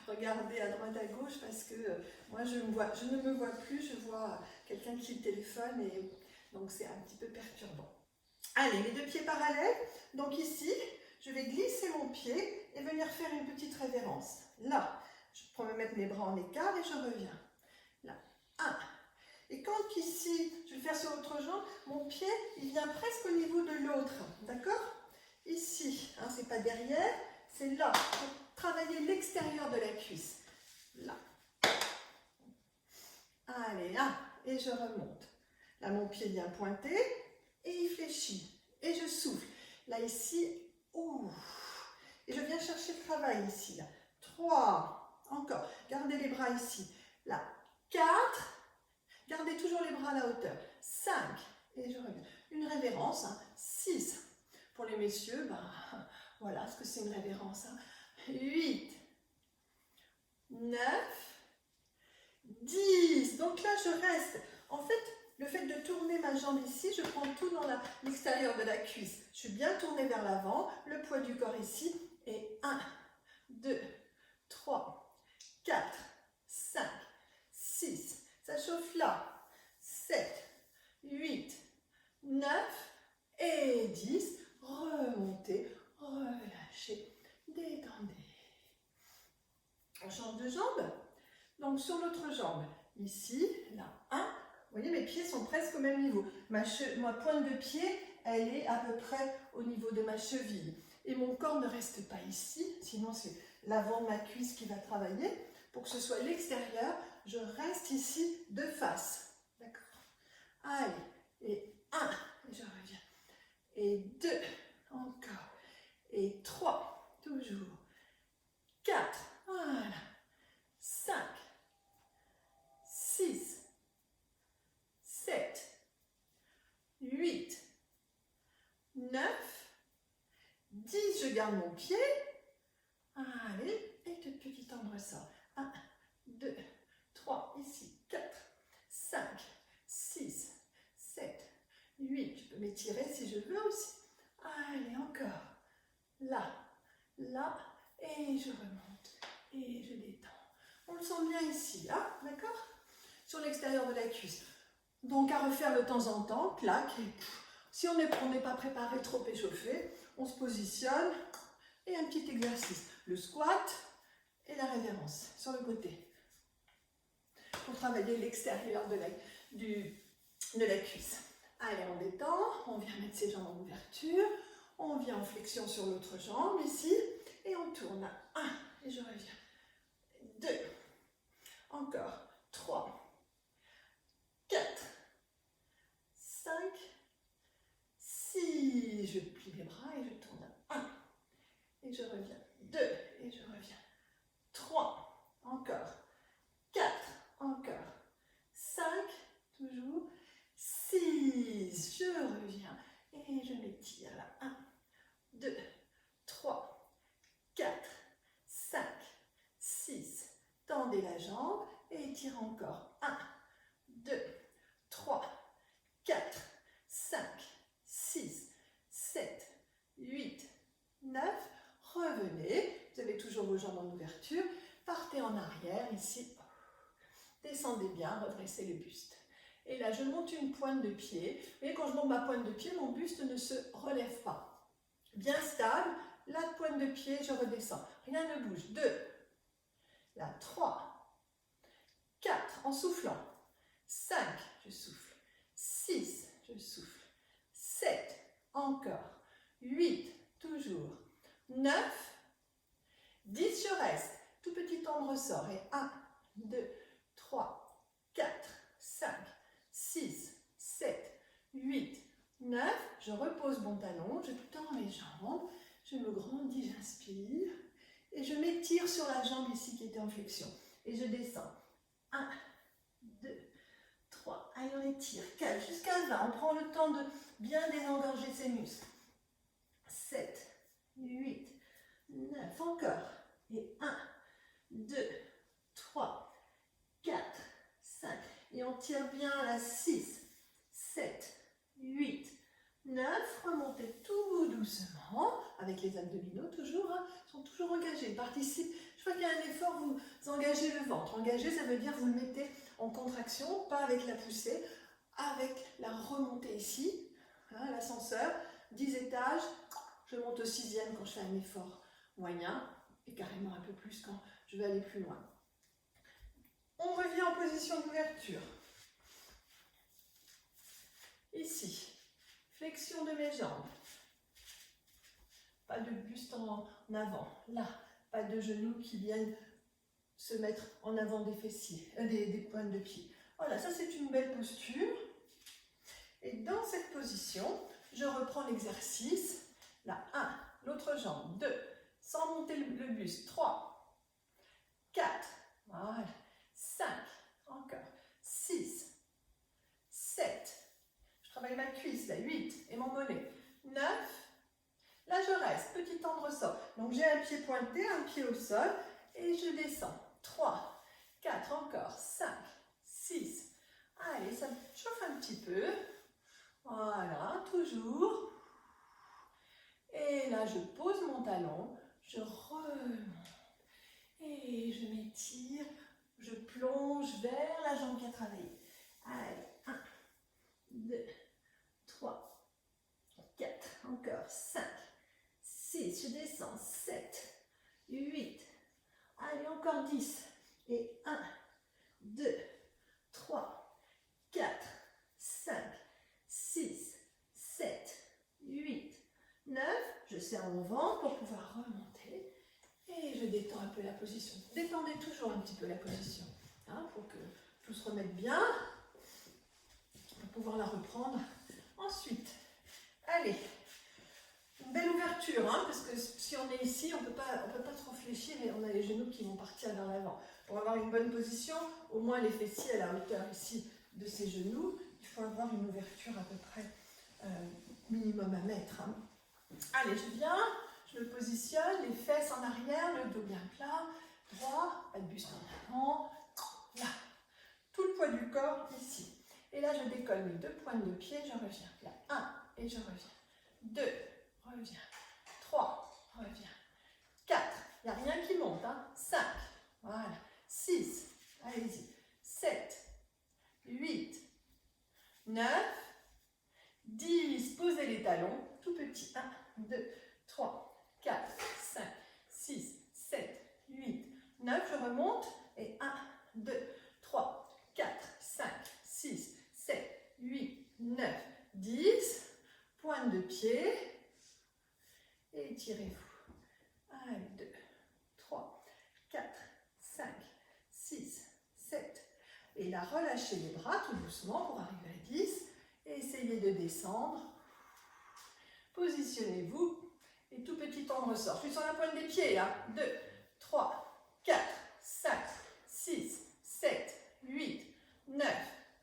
regarder à droite à gauche parce que moi je ne me vois plus, je vois quelqu'un qui téléphone et donc c'est un petit peu perturbant. Allez, les deux pieds parallèles. Donc ici, je vais glisser mon pied et venir faire une petite révérence. Là, je prends me mettre mes bras en écart et je reviens. Là, 1. Et quand ici, je vais le faire sur l'autre jambe, mon pied, il vient presque au niveau de l'autre. D'accord? Ici, hein, c'est pas derrière, c'est là. Pour travailler l'extérieur de la cuisse. Là. Allez, 1. Et je remonte. Là, mon pied vient pointer et il fléchit. Et je souffle. Là, ici, ouh. Et je viens chercher le travail ici. Là. 3. Encore. Gardez les bras ici. Là. 4. Gardez toujours les bras à la hauteur. 5. Et je reviens. Une révérence. 6. Pour les messieurs, ben, voilà ce que c'est une révérence. 8. 9. 10. Donc là, je reste. En fait, le fait de tourner ma jambe ici, je prends tout dans l'extérieur de la cuisse. Je suis bien tournée vers l'avant, le poids du corps ici. Et 1, 2, 3, 4, 5, 6. Ça chauffe là. 7, 8, 9 et 10. Remontez, relâchez, détendez. On change de jambe. Donc sur l'autre jambe, ici, là, 1. Vous voyez, mes pieds sont presque au même niveau. Ma pointe de pied, elle est à peu près au niveau de ma cheville. Et mon corps ne reste pas ici, sinon c'est l'avant de ma cuisse qui va travailler. Pour que ce soit l'extérieur, je reste ici de face. D'accord? Allez, et 1, et je reviens. Et 2, encore. Et 3, toujours. 4, voilà. 5, 6, 7, 8, 9, 10, je garde mon pied. Allez, et toute petite en ressort. 1, 2, 3, ici, 4, 5, 6, 7, 8. Je peux m'étirer si je veux aussi. Allez, encore. Là, là, et je remonte. Et je détends. On le sent bien ici, hein, d'accord? Sur l'extérieur de la cuisse. Donc à refaire de temps en temps, clac, et si on n'est pas préparé, trop échauffé, on se positionne et un petit exercice. Le squat et la révérence sur le côté. Pour travailler l'extérieur de la cuisse. Allez, on détend, on vient mettre ses jambes en ouverture, on vient en flexion sur l'autre jambe ici, et on tourne. 1, et je reviens. 2, encore. 3, 4, 5, 6, je plie les bras et je tourne. 1, et je reviens. 2, et je reviens. 3, encore. 4, encore. 5, toujours. 6, je reviens. Et je m'étire là. 1, 2, 3, 4, 5, 6. Tendez la jambe et étirez encore. 1, 2, 3, 4, 5, 6, 7, 8, 9. Revenez. Vous avez toujours vos jambes en ouverture. Partez en arrière ici. Descendez bien, redressez le buste. Et là, je monte une pointe de pied. Et quand je monte ma pointe de pied, mon buste ne se relève pas. Bien stable. La pointe de pied, je redescends. Rien ne bouge. 2. Là, 3. 4. En soufflant. 5. Je souffle. 6. Je souffle. 7. Encore. 8. Toujours. 9. 10. Je reste. Tout petit temps de ressort. Et 1, 2, 3, 4, 5, 6, 7, 8, 9. Je repose mon talon, je tends mes jambes, je me grandis, j'inspire. Et je m'étire sur la jambe ici qui était en flexion. Et je descends. 1, 2, 3. Allez, on étire. 4 jusqu'à 20. On prend le temps de bien désengorger ses muscles. 7, 8, 9. Encore. Et 1, 2, 3, 4, 5. Et on tire bien à la 6, 7, 8, 9. Remontez tout doucement avec les abdominaux toujours. Sont toujours engagés. Participe. Je vois qu'il y a un effort, vous engagez le ventre. Engager, ça veut dire vous le mettez en contraction, pas avec la poussée, avec la remontée ici, hein, l'ascenseur, 10 étages, je monte au 6e quand je fais un effort moyen, et carrément un peu plus quand je vais aller plus loin. On revient en position d'ouverture. Ici, flexion de mes jambes. Pas de buste en avant. Là, pas de genoux qui viennent se mettre en avant des fessiers, des pointes de pied. Voilà, ça c'est une belle posture. Et dans cette position, je reprends l'exercice. Là, 1, l'autre jambe, 2, sans monter le buste, 3, 4, voilà, 5, encore, 6, 7, je travaille ma cuisse, là, 8, et mon mollet, 9, là je reste, petit temps de ressort. Donc j'ai un pied pointé, un pied au sol, et je descends, 3, 4, encore, 5, 6, allez, ça chauffe un petit peu, voilà, toujours. Et là, je pose mon talon, je remonte et je m'étire, je plonge vers la jambe qui a travaillé. Allez, 1, 2, 3, 4, encore 5, 6, je descends, 7, 8, allez, encore 10, et 1, 2, 3, 4, 5, 6, 7, 8, 9, je serre mon ventre pour pouvoir remonter et je détends un peu la position. Détendez toujours un petit peu la position, hein, pour que tout se remette bien, pour pouvoir la reprendre. Ensuite, allez, une belle ouverture, hein, parce que si on est ici, on peut pas trop fléchir et on a les genoux qui vont partir vers l'avant. Pour avoir une bonne position, au moins les fessiers à la hauteur ici de ses genoux, il faut avoir une ouverture à peu près minimum 1 mètre. Hein. Allez, je viens, je me positionne, les fesses en arrière, le dos bien plat, droit, pas de buste en avant, là, tout le poids du corps ici. Et là, je décolle mes 2 pointes de pied, je reviens. Là, 1, et je reviens. 2, reviens. 3, reviens. 4, il n'y a rien qui monte, hein. 5, voilà. 6, allez-y. 7, 8, 9, 10, posez les talons, tout petit. 1, 2, 3, 4, 5, 6, 7, 8, 9, je remonte. Et 1, 2, 3, 4, 5, 6, 7, 8, 9, 10. Pointe de pied. Et étirez-vous. 1, 2, 3, 4, 5, 6, 7. Et là, relâchez les bras tout doucement pour arriver à 10. Et essayez de descendre. Positionnez-vous. Et tout petit temps de ressort. Je suis sur la pointe des pieds. Hein. 2, 3, 4, 5, 6, 7, 8, 9.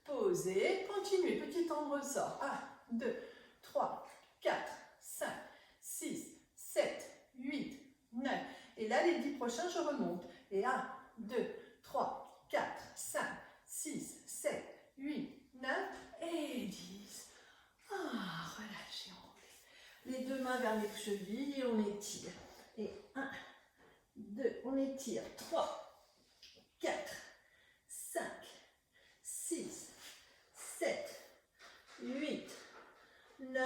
Posez. Continuez. Petit temps de ressort. 1, 2, 3, 4, 5, 6, 7, 8, 9. Et là, les 10 prochains, je remonte. Et 1, 2, 3, 4, 5, 6, 7, 8, 9 et 10. Relâchez, on les 2 mains vers les chevilles et on étire. Et 1, 2, on étire. 3, 4, 5, 6, 7, 8, 9.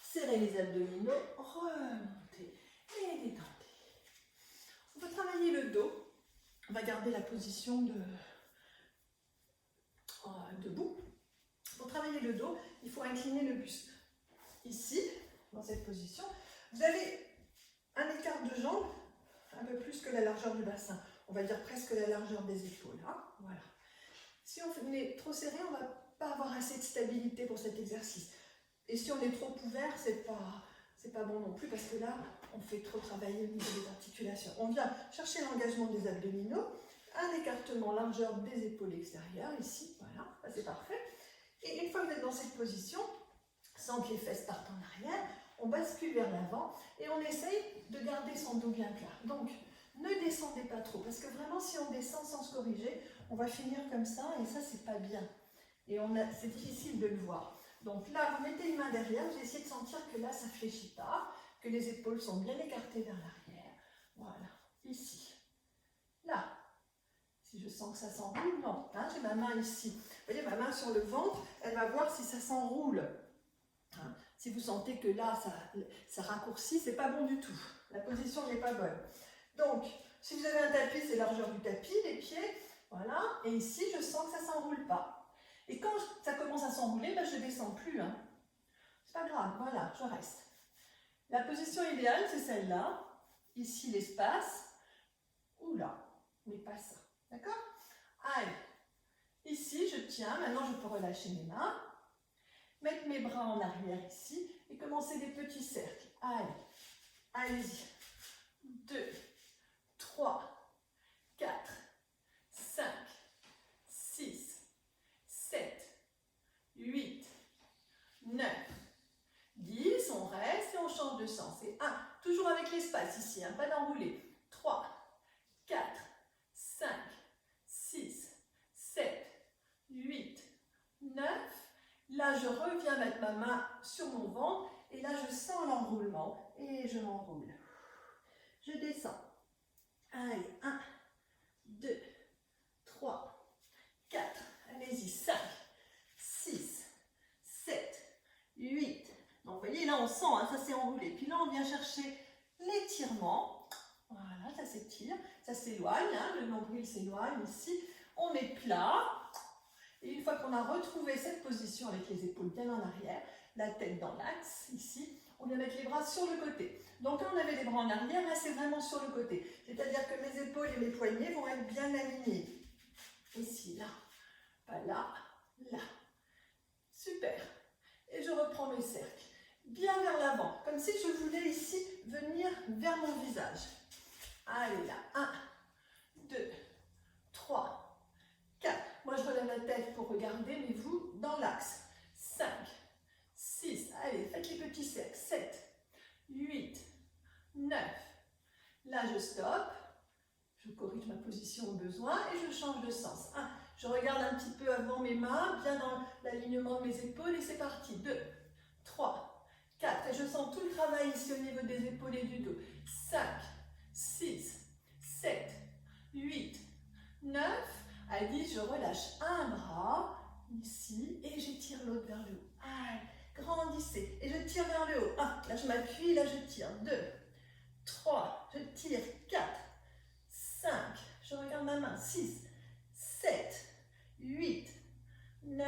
Serrez les abdominaux, remontez et détendez. On va travailler le dos. On va garder la position debout. Pour travailler le dos, il faut incliner le buste. Ici, dans cette position, vous avez un écart de jambe un peu plus que la largeur du bassin. On va dire presque la largeur des épaules. Hein, voilà. Si on est trop serré, on ne va pas avoir assez de stabilité pour cet exercice. Et si on est trop ouvert, c'est pas bon non plus parce que là, on fait trop travailler au niveau des articulations. On vient chercher l'engagement des abdominaux, un écartement largeur des épaules extérieures, ici, voilà, c'est parfait. Et une fois que vous êtes dans cette position, sans que les fesses partent en arrière, on bascule vers l'avant et on essaye de garder son dos bien plat. Donc, ne descendez pas trop parce que vraiment, si on descend sans se corriger, on va finir comme ça et ça, c'est pas bien. Et c'est difficile de le voir. Donc là, vous mettez une main derrière, vous essayez de sentir que là, ça ne fléchit pas, que les épaules sont bien écartées vers l'arrière. Voilà. ici, là. Si je sens que ça s'enroule, non. Hein, j'ai ma main ici. Vous voyez, ma main sur le ventre, elle va voir si ça s'enroule. Hein, si vous sentez que là, ça raccourcit, c'est pas bon du tout. La position n'est pas bonne. Donc, si vous avez un tapis, c'est largeur du tapis, les pieds. Voilà. Et ici, je sens que ça ne s'enroule pas. Et quand ça commence à s'enrouler, ben, je ne descends plus. Hein. C'est pas grave. Voilà, je reste. La position idéale, c'est celle-là. Ici, l'espace. Ou là. Mais pas ça. D'accord? Allez. Ici, je tiens. Maintenant, je peux relâcher mes mains. Mettre mes bras en arrière ici. Et commencer des petits cercles. Allez. Allez-y. 2, 3, 4, 5, 6, 7, 8, 9, 10. On reste et on change de sens. Et 1, toujours avec l'espace ici, hein, pas d'enrouler. 3, 4, 5, 6, 7, 8, 9. Là, je reviens mettre ma main sur mon ventre et là, je sens l'enroulement et je m'enroule. Je descends. Allez, 1, 2, 3, 4, allez-y, 5, 6, 7, 8. Donc, vous voyez, là, on sent, hein, ça s'est enroulé. Puis là, on vient chercher l'étirement. Voilà, ça s'étire, ça s'éloigne, hein, le nombril s'éloigne ici. On est plat. Et une fois qu'on a retrouvé cette position avec les épaules bien en arrière, la tête dans l'axe, ici, on vient mettre les bras sur le côté. Donc là, on avait les bras en arrière, là, c'est vraiment sur le côté. C'est-à-dire que mes épaules et mes poignets vont être bien alignés. Ici, là, pas là, là. Super. Et je reprends mes cercles. Bien vers l'avant, comme si je voulais ici venir vers mon visage. Allez, là. 1, 2, 3, 4. Moi, je relève la tête pour regarder, mais vous, dans l'axe. 5, 6. Allez, faites les petits cercles. 7, 8, 9. Là, je stoppe. Je corrige ma position au besoin et je change de sens. 1. Je regarde un petit peu avant mes mains, bien dans l'alignement de mes épaules et c'est parti. 2, 3, 4. Et je sens tout le travail ici au niveau des épaules et du dos. 5, 6, 7, 8, 9. À 10, je relâche un bras ici et j'étire l'autre vers le haut. Allez, grandissez. Et je tire vers le haut. 1, là je m'appuie, là je tire. 2, 3, je tire. 4, 5, je regarde ma main. 6, 7, 8, 9.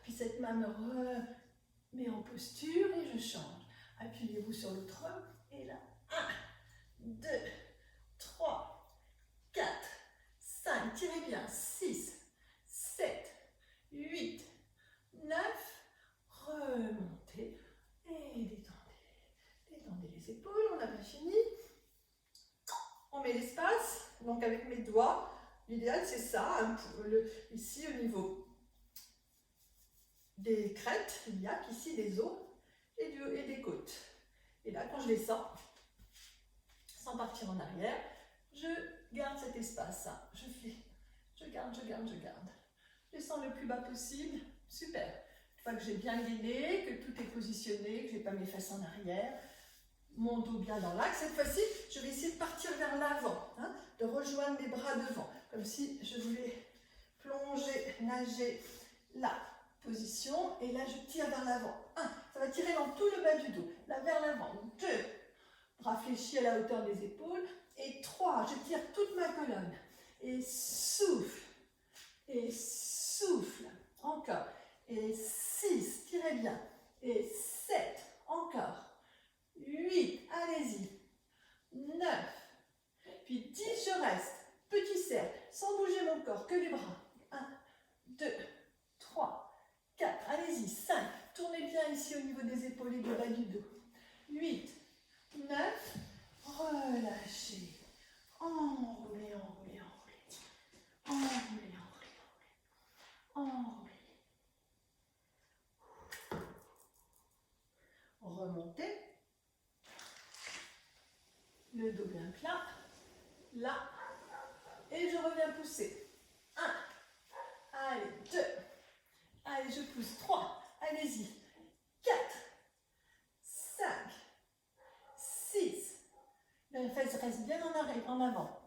Puis cette main me remet en posture et je change. Appuyez-vous sur l'autre et là. 1, 2, 3, 4, 5, tirez bien. 6, 7, 8, 9. Remontez et détendez. Détendez les épaules, on n'a pas fini. On met l'espace, donc avec mes doigts. L'idéal c'est ça, ici au niveau des crêtes, il y a ici des os et des côtes. Et là quand je descends, sans partir en arrière, je garde cet espace. Hein. Je garde. Je descends le plus bas possible. Super. Une fois que j'ai bien gainé, que tout est positionné, que je n'ai pas mes fesses en arrière, mon dos bien dans l'axe, cette fois-ci, je vais essayer de partir vers l'avant, hein, de rejoindre mes bras devant, comme si je voulais plonger, nager la position, et là je tire vers l'avant. 1, ça va tirer dans tout le bas du dos, là vers l'avant. 2, bras fléchis à la hauteur des épaules. Et 3, je tire toute ma colonne. Et souffle. Et souffle. Encore. Et 6, tirez bien. Et 7, encore. 8, allez-y. 9. Puis 10, je reste. Petit cercle, sans bouger mon corps, que les bras. 1, 2, 3, 4, allez-y. 5, tournez bien ici au niveau des épaules et du bas du dos. 8, 9, relâchez. Enroulez, enroulez, enroulez. Enroulez, enroulez, enroulez. Remontez. Le dos bien plat. Là. Et je reviens pousser. 1. Allez, 2. Allez, je pousse. 3. Allez-y. 4. 5. 6. Les fesses restent bien en avant.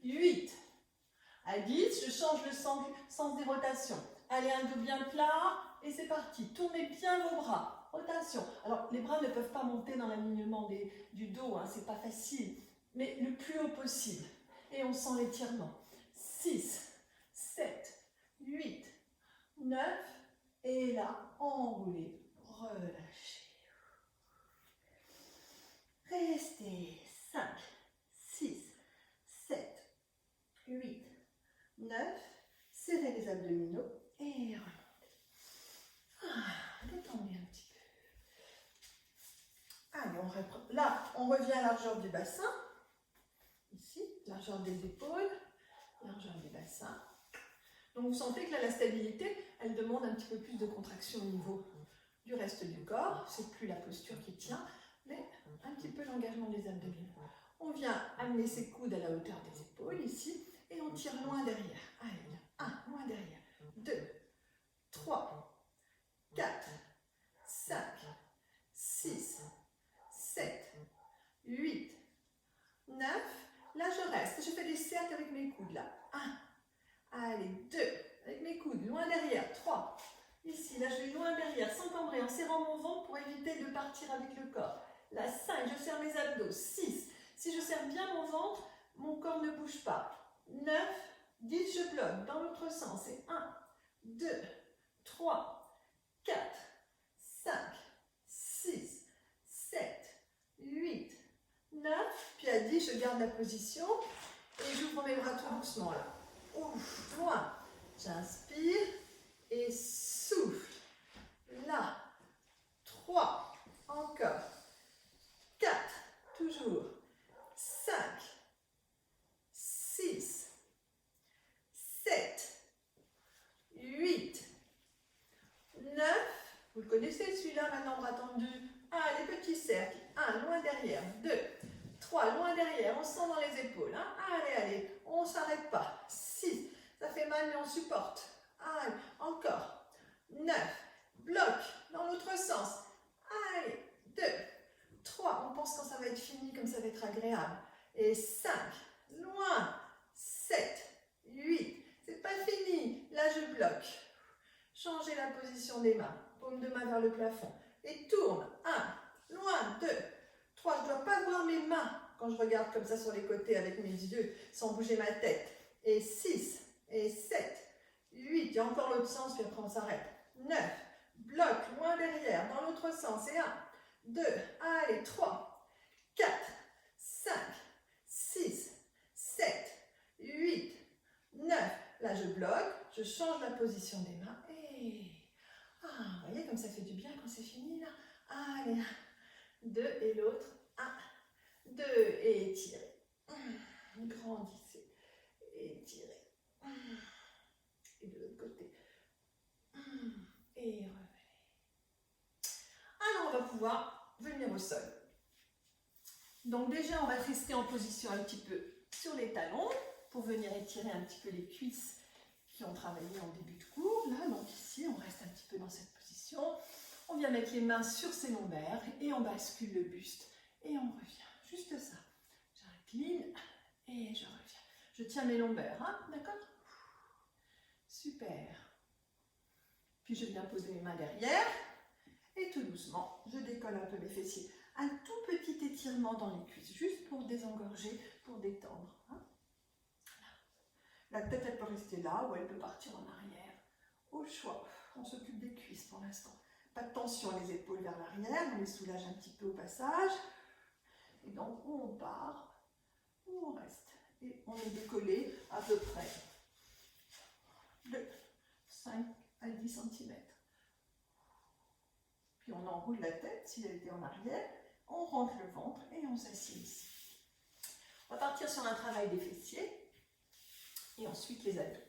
8. À 10, je change le sens des rotations. Allez, un dos bien plat et c'est parti. Tournez bien vos bras. Rotation. Alors, les bras ne peuvent pas monter dans l'alignement du dos, hein, c'est pas facile, mais le plus haut possible. Et on sent l'étirement. 6, 7, 8, 9, et là, enroulez, relâchez. Restez. 5, 6, 7, 8, 9, serrez les abdominaux et remontez. Détendez un petit peu. Allez, là, on revient à la largeur du bassin. Ici, largeur des épaules, largeur du bassin. Donc vous sentez que là, la stabilité, elle demande un petit peu plus de contraction au niveau du reste du corps. C'est plus la posture qui tient, mais un petit peu l'engagement des abdominaux. On vient amener ses coudes à la hauteur des épaules, ici, et on tire loin derrière. Allez, 1, loin derrière. 2, 3, 4, 5, 6, 7, 8, 9. Là, je reste. Je fais des cercles avec mes coudes, là. 1. Allez, 2. Avec mes coudes, loin derrière. 3. Ici, là, je vais loin derrière, sans cambrer, en serrant mon ventre pour éviter de partir avec le corps. Là, 5. Je serre mes abdos. 6. Si je serre bien mon ventre, mon corps ne bouge pas. 9. 10, je bloque. Dans l'autre sens, c'est 1, 2, 3, 4, 5, 6, 7, 8, 9. Puis à 10, je garde la position et j'ouvre mes bras tout doucement là. Ouf, loin. J'inspire et souffle. Là. 3. Encore. 4. Toujours. 5. 6. 7. 8. 9. Vous le connaissez celui-là maintenant, bras tendus. Les petits cercles. 1, loin derrière. 2. 3, loin derrière. On sent dans les épaules. Hein. Allez, on ne s'arrête pas. 6. Ça fait mal, mais on supporte. Allez, encore. 9. Bloc dans l'autre sens. Allez, 2. 3. On pense quand ça va être fini, comme ça va être agréable. Et 5. Loin. 7. 8. C'est pas fini. Là, je bloque. Changez la position des mains. Paume de main vers le plafond. Et tourne. 1. Loin. 2. 3. Je ne dois pas voir mes mains quand je regarde comme ça sur les côtés avec mes yeux, sans bouger ma tête. Et 6. Et 7. 8. Il y a encore l'autre sens, puis après on s'arrête. 9. Bloc. Loin derrière. Dans l'autre sens. Et 1. 2. Allez. 3. 4. 5. 6. 7. 8. 9. Là, je bloque. Je change la position des mains. Et... vous voyez comme ça fait du bien quand c'est fini là. Allez, 2 et l'autre. 1, 2 et étirez. Grandissez. Étirez. Et de l'autre côté. Et revenez. Alors, on va pouvoir venir au sol. Donc déjà, on va rester en position un petit peu sur les talons pour venir étirer un petit peu les cuisses qui ont travaillé en début de cours. Là, donc ici, on reste un petit peu dans cette position. On vient mettre les mains sur ses lombaires et on bascule le buste. Et on revient. Juste ça. J'incline et je reviens. Je tiens mes lombaires, hein, d'accord? Super. Puis je viens poser mes mains derrière. Et tout doucement, je décolle un peu mes fessiers. Un tout petit étirement dans les cuisses, juste pour désengorger, pour détendre. Hein. La tête, elle peut rester là ou elle peut partir en arrière. Au choix. On s'occupe des cuisses pour l'instant. Pas de tension, les épaules vers l'arrière. On les soulage un petit peu au passage. Et donc, où on part, où on reste. Et on est décollé à peu près de 5 à 10 cm. Puis on enroule la tête, si elle était en arrière. On rentre le ventre et on s'assied ici. On va partir sur un travail des fessiers. Et ensuite les abdos.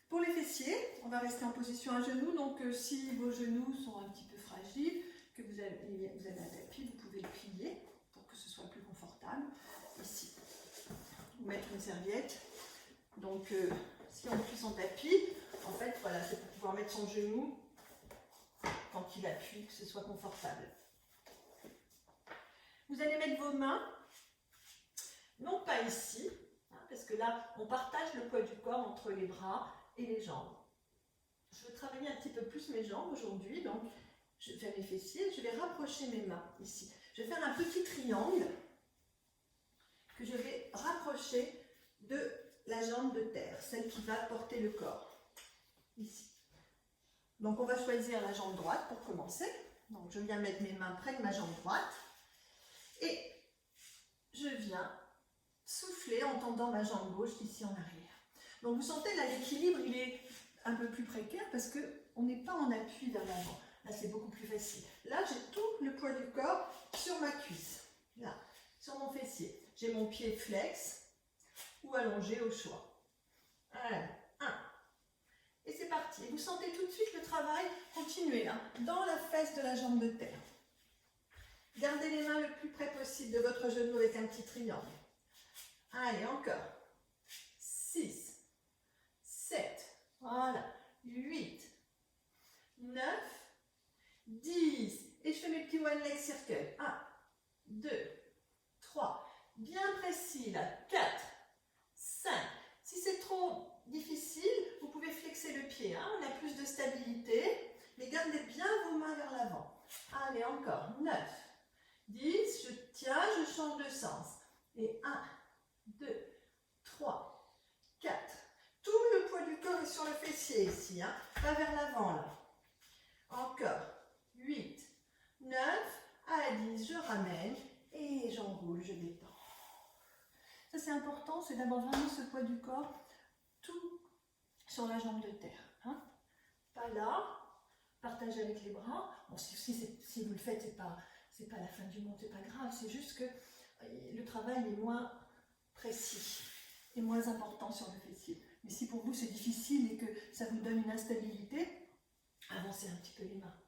Pour les fessiers, on va rester en position à genoux. Donc si vos genoux sont un petit peu fragiles, que vous avez un tapis, vous pouvez le plier pour que ce soit plus confortable. Ici, vous mettre une serviette. Donc si on plie son tapis, en fait, voilà, c'est pour pouvoir mettre son genou quand il appuie, que ce soit confortable. Vous allez mettre vos mains, non pas ici, parce que là, on partage le poids du corps entre les bras et les jambes. Je veux travailler un petit peu plus mes jambes aujourd'hui, donc je vais faire mes fessiers, je vais rapprocher mes mains ici. Je vais faire un petit triangle que je vais rapprocher de la jambe de terre, celle qui va porter le corps, ici. Donc on va choisir la jambe droite pour commencer. Donc je viens mettre mes mains près de ma jambe droite et je viens souffler en tendant ma jambe gauche ici en arrière. Donc vous sentez là l'équilibre il est un peu plus précaire parce qu'on n'est pas en appui vers l'avant. Là c'est beaucoup plus facile. Là j'ai tout le poids du corps sur ma cuisse, là, sur mon fessier. J'ai mon pied flex ou allongé au choix. Allez, 1. Et c'est parti. Et vous sentez tout de suite le travail continuer là, dans la fesse de la jambe de terre. Gardez les mains le plus près possible de votre genou avec un petit triangle. Allez, encore. 6, 7, voilà, 8, 9, 10. Et je fais mes petits one leg circle. 1, 2, 3. Bien précis là. 4, 5. Si c'est trop difficile, vous pouvez flexer le pied. Hein? On a plus de stabilité. Mais gardez bien vos mains vers l'avant. Allez, encore. 9, 10. Je tiens, je change de sens. Et 1, 2, 3, 4. Tout le poids du corps est sur le fessier ici. Hein? Pas vers l'avant là. Encore. 8, 9. À 10, je ramène. Et j'enroule, je détends. Ça c'est important, c'est d'avoir vraiment ce poids du corps tout sur la jambe de terre. Hein? Pas là, partagez avec les bras. Bon, si vous le faites, c'est pas la fin du monde, c'est pas grave, c'est juste que le travail est moins précis et moins important sur le fessier. Mais si pour vous c'est difficile et que ça vous donne une instabilité, avancez un petit peu les mains.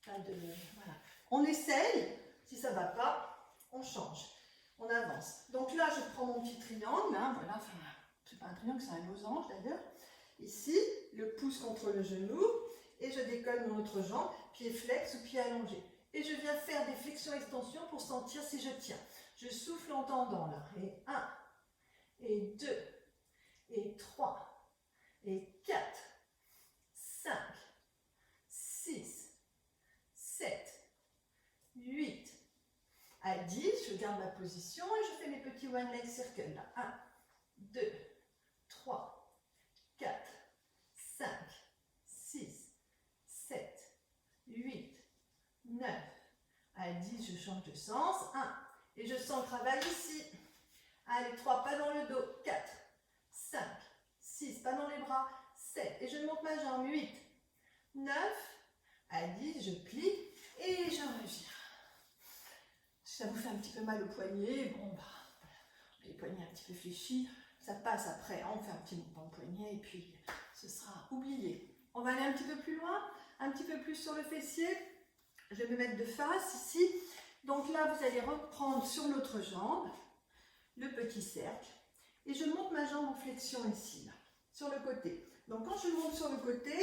Pas de, voilà. On essaye, si ça ne va pas, on change. On avance. Donc là, je prends mon petit triangle. Hein, voilà, enfin, c'est pas un triangle, c'est un losange d'ailleurs. Ici, le pouce contre le genou. Et je décolle mon autre jambe, pied flex ou pied allongé. Et je viens faire des flexions-extensions pour sentir si je tiens. Je souffle en tendant là. Et 1, et 2, et 3, et 4, 5, 6, 7, 8. À 10, je garde ma position et je fais mes petits one leg circle là. 1, 2, 3, 4, 5, 6, 7, 8, 9. À 10, je change de sens. 1. Et je sens le travail ici. Allez, 3, pas dans le dos. 4, 5, 6, pas dans les bras. 7. Et je monte ma jambe. 8, 9. À 10, je plie et je reviens. Si ça vous fait un petit peu mal au poignet, bon, bah, les poignets un petit peu fléchis, ça passe après. On fait un petit mouvement au poignet et puis ce sera oublié. On va aller un petit peu plus loin, un petit peu plus sur le fessier. Je vais me mettre de face ici. Donc là, vous allez reprendre sur l'autre jambe le petit cercle. Et je monte ma jambe en flexion ici, là, sur le côté. Donc quand je monte sur le côté,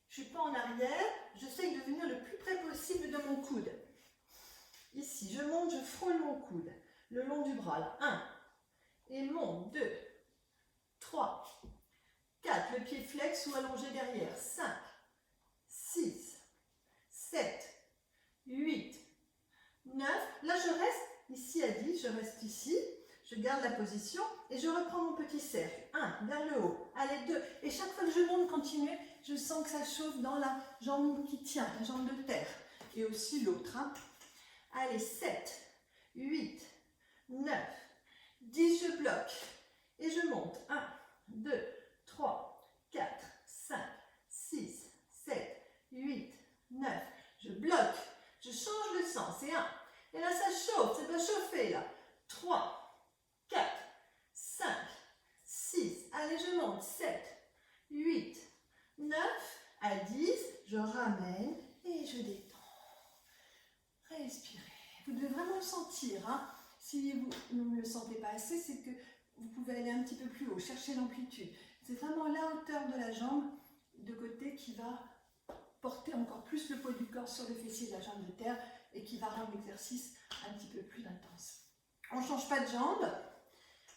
je ne suis pas en arrière, j'essaye de venir le plus près possible de mon coude. Ici, je monte, je frôle mon coude, le long du bras, là. 1, et monte, 2, 3, 4, le pied flex ou allongé derrière, 5, 6, 7, 8, 9, là je reste ici à 10, je reste ici, je garde la position et je reprends mon petit cercle, 1, vers le haut, allez 2, et chaque fois que je monte, continuez, je sens que ça chauffe dans la jambe qui tient, la jambe de terre, et aussi l'autre, hein. Allez, 7, 8, 9, 10, je bloque et je monte. 1, 2, 3, 4, 5, 6, 7, 8, 9. Je bloque, je change le sens. Et 1. Et là, ça chauffe, ça doit chauffer là. 3, 4, 5, 6. Allez, je monte. 7, 8, 9. À 10, je ramène et je détends. Respirez. Vous devez vraiment le sentir. Hein. Si vous ne le sentez pas assez, c'est que vous pouvez aller un petit peu plus haut, chercher l'amplitude. C'est vraiment la hauteur de la jambe de côté qui va porter encore plus le poids du corps sur le fessier de la jambe de terre et qui va rendre l'exercice un petit peu plus intense. On ne change pas de jambe.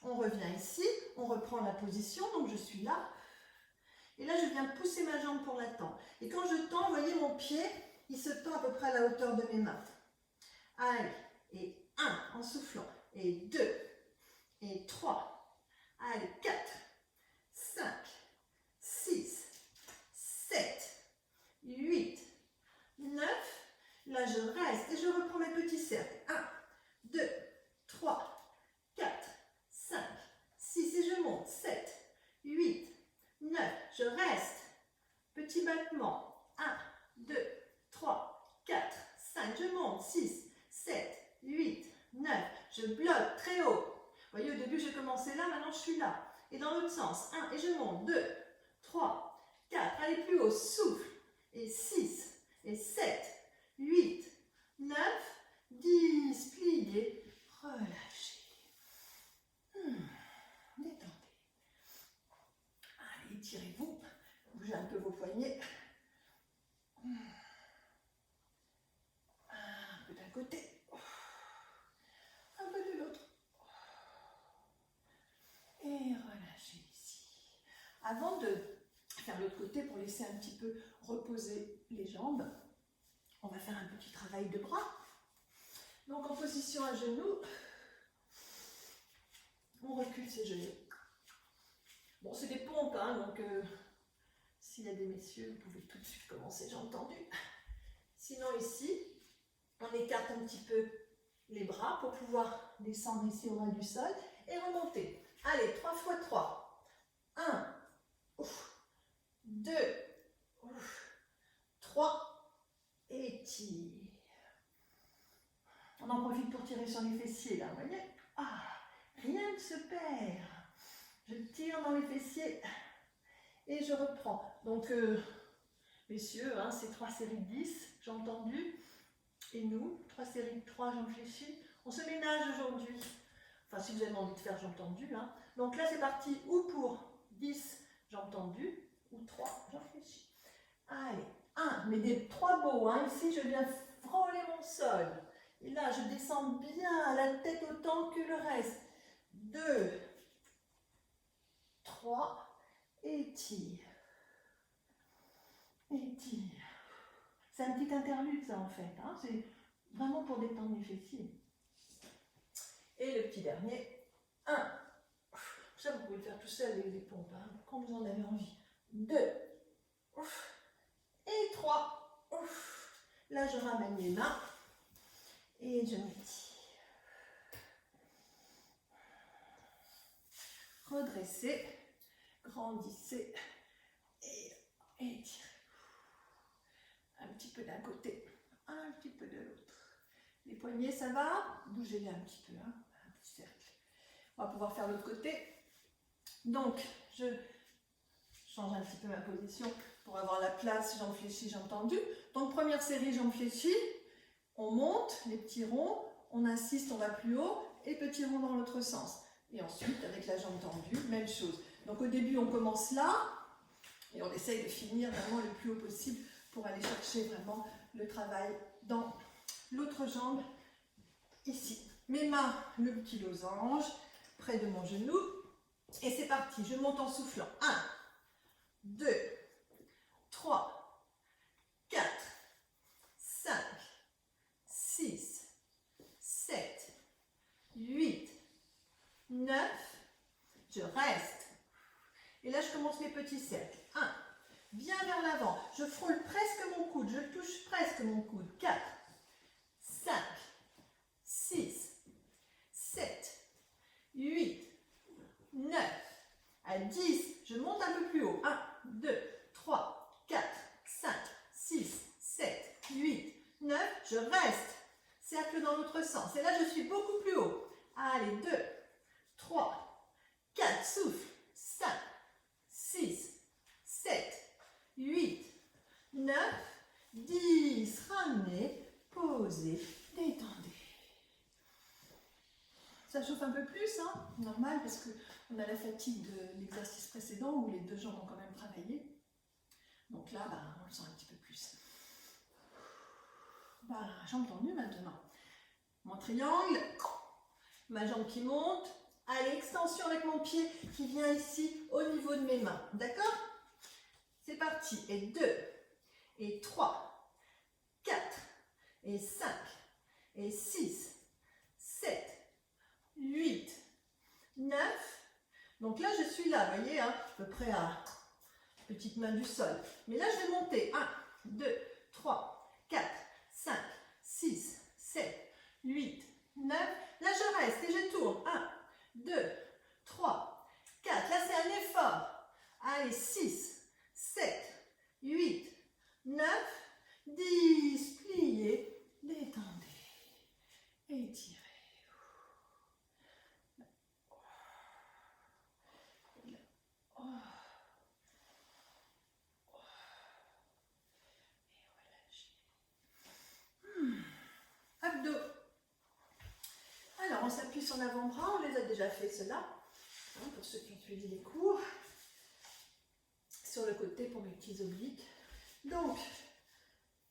On revient ici, on reprend la position, donc je suis là. Et là, je viens pousser ma jambe pour la tendre. Et quand je tends, vous voyez, mon pied, il se tend à peu près à la hauteur de mes mains. Allez, et 1 en soufflant, et 2, et 3, allez, 4, 5, 6, 7, 8, 9. Là, je reste et je reprends mes petits cercles. 1, 2, 3, 4, 5, 6 et je monte. 7, 8, 9. Je reste. Petit battement. 1, 2, 3, 4, 5. Je monte. 6, 7, 8, 9. Je bloque très haut. Vous voyez, au début, j'ai commencé là. Maintenant, je suis là. Et dans l'autre sens. 1 et je monte. 2, 3, 4. Allez plus haut. Souffle. Et 6, et 7, 8, 9, 10. Pliez. Relâchez. Détendez. Allez, étirez-vous. Bougez un peu vos poignets. Un peu d'un côté. Un peu de l'autre. Et relâchez ici. Avant de faire l'autre côté pour laisser un petit peu reposer les jambes, on va faire un petit travail de bras. Donc en position à genoux, on recule ses genoux. Bon, c'est des pompes, hein, donc s'il y a des messieurs, vous pouvez tout de suite commencer, j'ai entendu. Sinon ici, on écarte un petit peu les bras pour pouvoir descendre ici au ras du sol et remonter. Allez, 3 fois 3. 1, 2, 3, étire. On en profite pour tirer sur les fessiers là, vous voyez? Ah, rien ne se perd. Je tire dans les fessiers et je reprends. Donc, messieurs, hein, c'est 3 séries de 10, j'ai entendu. Et nous, 3 séries de 3, j'en fléchis. On se ménage aujourd'hui. Enfin, si vous avez envie de faire, j'ai entendu. Hein. Donc là, c'est parti ou pour 10, j'ai entendu, ou 3, j'en fléchis. Allez, 1, mais des 3 beaux. Hein. Ici, je viens frôler mon sol. Et là, je descends bien la tête autant que le reste. 2, 3, étire. Étire. C'est un petit interlude, ça, en fait. Hein. C'est vraiment pour détendre les fessiers. Et le petit dernier, 1. Ça, vous pouvez le faire tout seul, les pompes, hein, quand vous en avez envie. 2. Et 3. Là, je ramène mes mains et je m'étire. Redressez, grandissez et étirez. Un petit peu d'un côté, un petit peu de l'autre. Les poignets, ça va? Bougez-les un petit peu, hein, un petit cercle. On va pouvoir faire l'autre côté. Donc, je change un petit peu ma position pour avoir la place, jambes fléchies, jambes tendues. Donc, première série, jambes fléchies. On monte, les petits ronds, on insiste, on va plus haut, et petit rond dans l'autre sens. Et ensuite, avec la jambe tendue, même chose. Donc, au début, on commence là, et on essaye de finir vraiment le plus haut possible pour aller chercher vraiment le travail dans l'autre jambe, ici. Mes mains, le petit losange, près de mon genou. Et c'est parti, je monte en soufflant. 1, 2, 3, 4, 5, 6, 7, 8, 9. Je reste. Et là, je commence mes petits cercles. 1, bien vers l'avant. Je frôle presque mon coude, je touche presque mon coude. 4, 5, 6, 7, 8, 9, à 10, je monte un peu plus haut. 1, 2, 3, 4, 5, 6, 7, 8, 9, je reste. Cercle dans l'autre sens. Et là, je suis beaucoup plus haut. Allez, 2, 3, 4, souffle. 5, 6, 7, 8, 9, 10. Ramenez, posez, détendez. Ça chauffe un peu plus, hein, normal, parce qu'on a la fatigue de l'exercice précédent où les deux jambes ont quand même travaillé. Donc là, bah, on le sent un petit peu plus. Bah, jambe tendue maintenant. Mon triangle, ma jambe qui monte, Allez, extension avec mon pied qui vient ici au niveau de mes mains. D'accord? C'est parti. Et 2, et 3, 4, et 5, et 6, 7, 8, 9. Donc là, je suis là, vous voyez, hein, à peu près à petite main du sol. Mais là, je vais monter. 1, 2, 3, 4, 5, 6, 7, 8, 9. Là, je reste et je tourne. 1, 2, 3, 4. Là, c'est un effort. Allez, 6, 7, 8, 9, 10. Pliez, détendez, étirez. Abdos. Alors, on s'appuie sur l'avant-bras, on les a déjà fait cela, hein, pour ceux qui ont suivi les cours. Sur le côté pour mes petits obliques. Donc,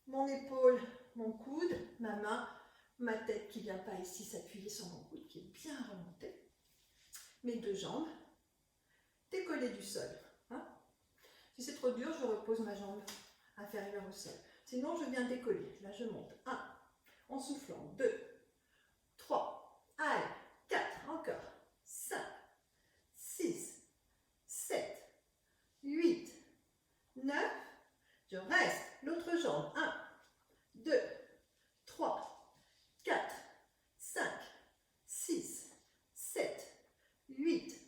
mon épaule, mon coude, ma main, ma tête qui ne vient pas ici s'appuyer sur mon coude, qui est bien remonté. Mes deux jambes, décollées du sol. Hein. Si c'est trop dur, je repose ma jambe inférieure au sol. Sinon, je viens décoller. Là, je monte. 1, en soufflant. 2, 3, allez, 4, encore. 5, 6, 7, 8, 9, je reste, l'autre jambe, 1, 2, 3, 4, 5, 6, 7, 8,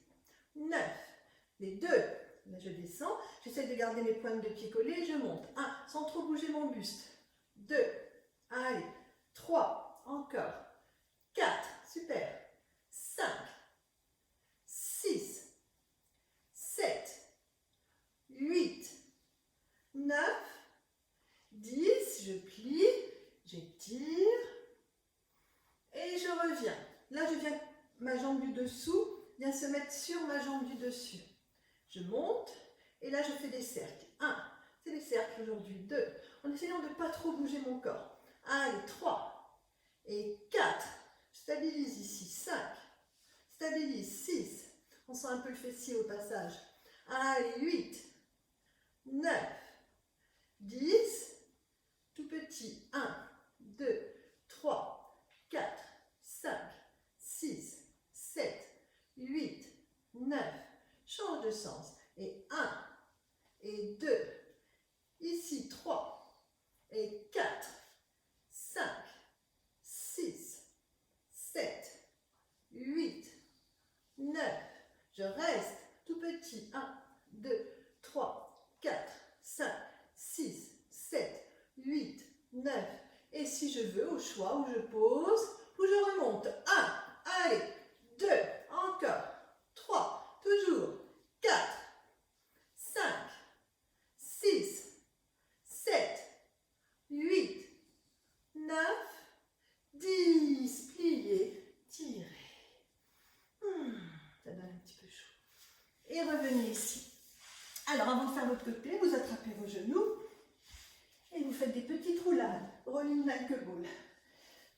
9, les deux, là je descends, j'essaie de garder mes pointes de pied collées, je monte, 1, sans trop bouger mon buste, 2, allez, 3, encore, 4, super, 5, 6, 7, 8, 9, 10, je plie, j'étire et je reviens. Là, je viens, ma jambe du dessous vient se mettre sur ma jambe du dessus. Je monte et là, je fais des cercles. 1, c'est des cercles aujourd'hui. 2, en essayant de ne pas trop bouger mon corps. Allez, 3 et 4, je stabilise ici. 5, stabilise. 6, on sent un peu le fessier au passage. Allez, 8, 9, 10, tout petit, 1, 2, 3, 4, 5, 6, 7, 8, 9, change de sens, et 1, et 2, ici 3, et 4, 5, 6, 7, 8, 9, je reste, tout petit, 1, 2, 3, 4, 5, 6, 7, 8, 9. Et si je veux, au choix, où je pose, où je remonte. 1, allez, 2, encore, 3, toujours, 4, 5, 6, 7, 8, 9, 10. Pliez, tirez. Ça donne un petit peu chaud. Et revenez ici. Alors, avant de faire l'autre côté, vous attrapez vos genoux et vous faites des petites roulades, rolling like a ball.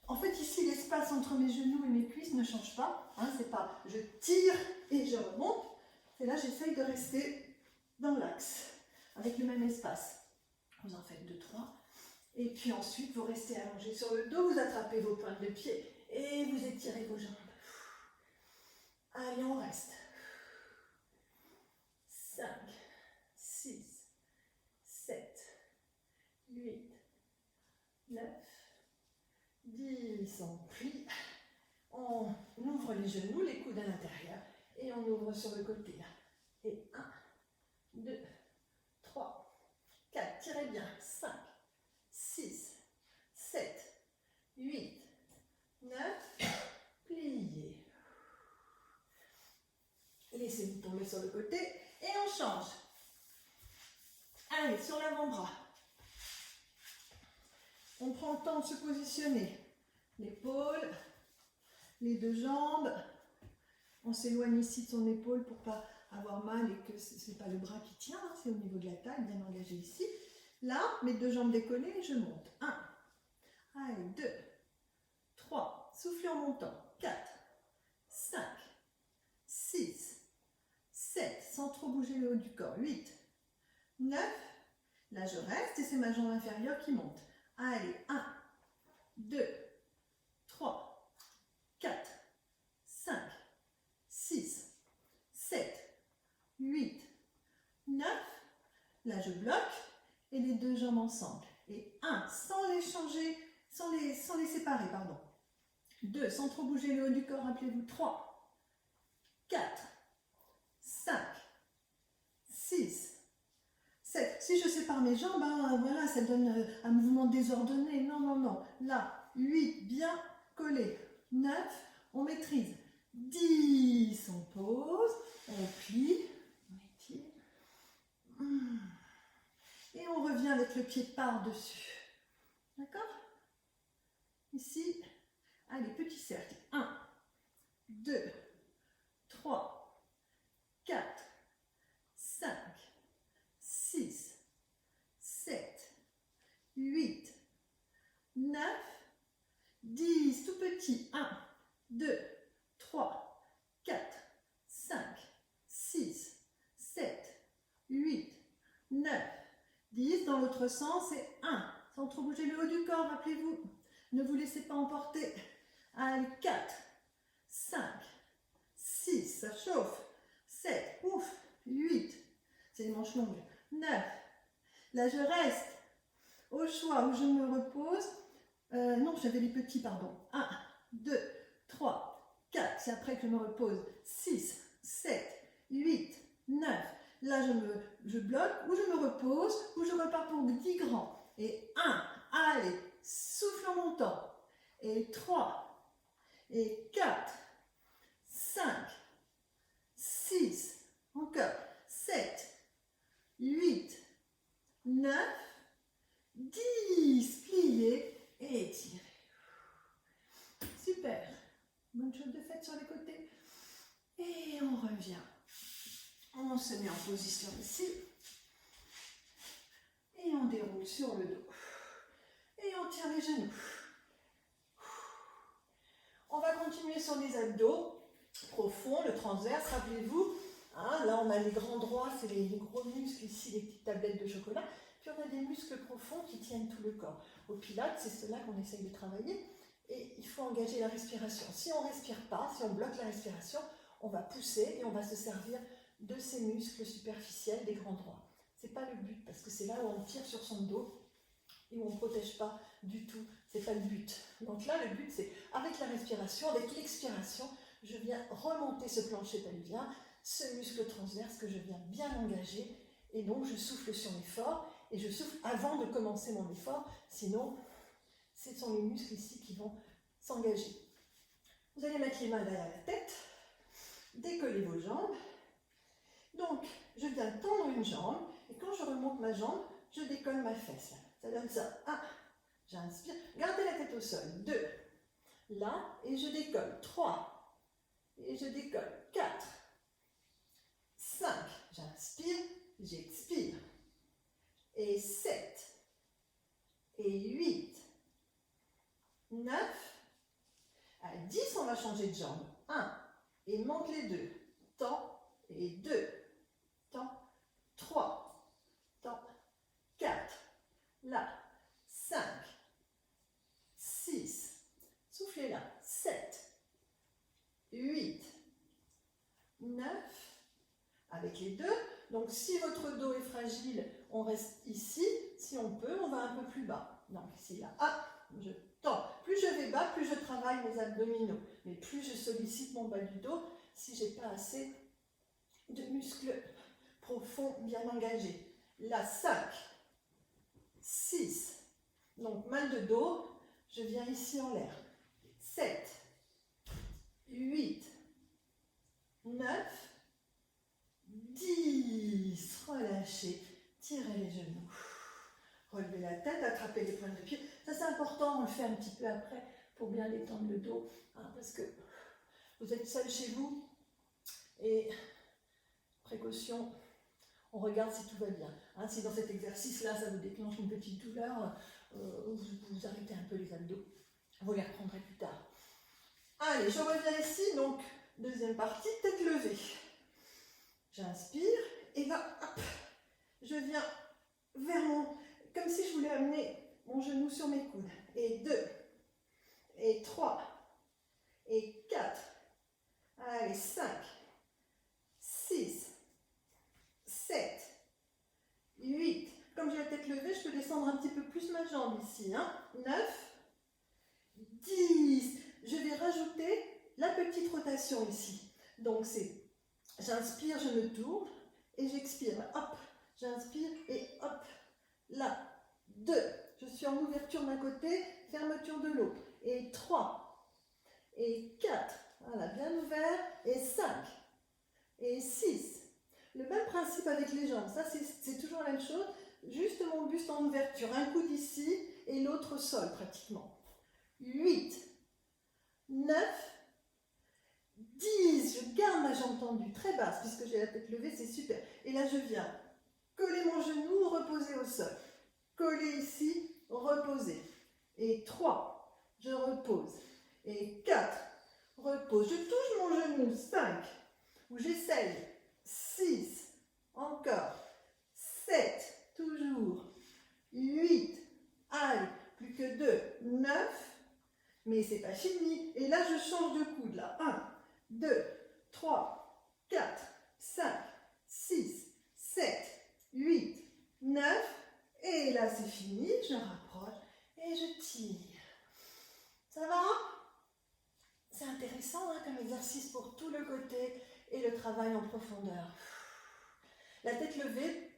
En fait, ici, l'espace entre mes genoux et mes cuisses ne change pas. Hein, c'est pas je tire et je remonte. Et là, j'essaye de rester dans l'axe, avec le même espace. Vous en faites 2, 3. Et puis ensuite, vous restez allongé sur le dos, vous attrapez vos pointes de pied et vous étirez vos jambes. Allez, on reste. 5, 6, 7, 8, 9, 10. On plie. On ouvre les genoux, les coudes à l'intérieur. Et on ouvre sur le côté. Et 1, 2, 3, 4. Tirez bien. 5, 6, 7, 8, 9. Pliez. Laissez-vous tomber sur le côté et on change. Allez, sur l'avant-bras. On prend le temps de se positionner. L'épaule, les deux jambes. On s'éloigne ici de son épaule pour ne pas avoir mal et que ce n'est pas le bras qui tient, hein, c'est au niveau de la taille, bien engagé ici. Là, mes deux jambes décollées, je monte. 1, allez, 2, 3, soufflez en montant. 4, 5, 6, 7, sans trop bouger le haut du corps, 8, 9, là je reste et c'est ma jambe inférieure qui monte. Allez, 1, 2, 3, 4, 5, 6, 7, 8, 9, là je bloque et les deux jambes ensemble. Et 1, sans les changer, sans les séparer, pardon. 2, sans trop bouger le haut du corps, rappelez-vous, 3, 4, 5, 6, 7. Si je sépare mes jambes, hein, voilà, ça donne un mouvement désordonné. Non, non, non. Là, 8, bien collé. 9, on maîtrise. 10, on pose, on plie, on étire. Et on revient avec le pied par-dessus. D'accord? Ici, allez, petit cercle. 1, 2, 3, 4, 5, 6, 7, 8, 9, 10, tout petit. 1, 2, 3, 4, 5, 6, 7, 8, 9, 10. Dans l'autre sens, c'est 1. Sans trop bouger le haut du corps, rappelez-vous. Ne vous laissez pas emporter. Allez, 4, 5, 6, ça chauffe. 7, ouf, 8, c'est les manches longues. 9, là je reste au choix où je me repose. Non, j'avais les petits, pardon. 1, 2, 3, 4, c'est après que je me repose. 6, 7, 8, 9. Là, je bloque, ou je me repose, ou je repars pour 10 grands. Et 1, allez, souffle en montant. Et 3, et 4, 5, 6, encore, 7, 8, 9, 10, pliez et étirez. Super. Bonne chose de faite sur les côtés. Et on revient. On se met en position ici. Et on déroule sur le dos. Et on tire les genoux. On va continuer sur les abdos profonds, le transverse, rappelez-vous. Hein, là, on a les grands droits, c'est les gros muscles ici, les petites tablettes de chocolat. Puis on a des muscles profonds qui tiennent tout le corps. Au Pilates, c'est cela qu'on essaye de travailler. Et il faut engager la respiration. Si on ne respire pas, si on bloque la respiration, on va pousser et on va se servir de ces muscles superficiels des grands droits. Ce n'est pas le but, parce que c'est là où on tire sur son dos et où on ne protège pas du tout. Ce n'est pas le but. Donc là, le but, c'est avec la respiration, avec l'expiration, je viens remonter ce plancher pelvien, ce muscle transverse que je viens bien engager. Et donc, je souffle sur l'effort et je souffle avant de commencer mon effort. Sinon, ce sont les muscles ici qui vont s'engager. Vous allez mettre les mains derrière la tête, décoller vos jambes. Donc, je viens tendre une jambe et quand je remonte ma jambe, je décolle ma fesse. Ça donne ça. 1, j'inspire, gardez la tête au sol. 2, là, et je décolle. 3, et je décolle. 4, 5, j'inspire, j'expire. Et 7, et 8, 9, à 10, on va changer de jambe. 1, et monte les deux. Temps, et 2, temps, 3, temps, 4, là, 5, 6, soufflez là, 7, 8, 9, avec les deux. Donc si votre dos est fragile, on reste ici. Si on peut, on va un peu plus bas. Donc ici, là, ah, je tends. Plus je vais bas, plus je travaille mes abdominaux. Mais plus je sollicite mon bas du dos si je n'ai pas assez de muscles profonds bien engagés. Là, 5, 6, donc mal de dos, je viens ici en l'air. 7, 8, 9, 10, relâchez, tirez les genoux, relevez la tête, attrapez les pointes de pied. Ça c'est important, on le fait un petit peu après pour bien détendre le dos, hein, parce que vous êtes seul chez vous et précaution, on regarde si tout va bien. Hein, si dans cet exercice-là, ça vous déclenche une petite douleur, vous arrêtez un peu les abdos. Vous les reprendrez plus tard. Allez, je reviens ici, donc Deuxième partie, tête levée. J'inspire et là, hop, je viens vers comme si je voulais amener mon genou sur mes coudes. Et 2, et 3, et 4, allez, 5, 6, 7, 8. Comme j'ai la tête levée, je peux descendre un petit peu plus ma jambe ici. 9, 10. Je vais rajouter la petite rotation ici. Donc c'est, j'inspire, je me tourne et j'expire. Hop, j'inspire et hop, là. 2. Je suis en ouverture d'un côté, fermeture de l'autre. Et 3. Et 4. Voilà, bien ouvert. Et 5. Et 6. Le même principe avec les jambes. Ça, c'est toujours la même chose. Juste mon buste en ouverture. Un coude ici et l'autre au sol pratiquement. 8. 9. 10. Je garde ma jambe tendue, très basse, puisque j'ai la tête levée, c'est super. Et là, je viens coller mon genou, reposer au sol. Coller ici, reposer. Et 3. Je repose. Et 4. Repose. Je touche mon genou. 5. Ou j'essaye. 6. Encore. 7. Toujours. 8. Allez, plus que 2. 9. Mais c'est pas fini. Et là, je change de coude. Là. 1, 2, 3, 4, 5, 6, 7, 8, 9. Et là, c'est fini. Je rapproche et je tire. Ça va? C'est intéressant comme exercice pour tout le côté et le travail en profondeur. La tête levée,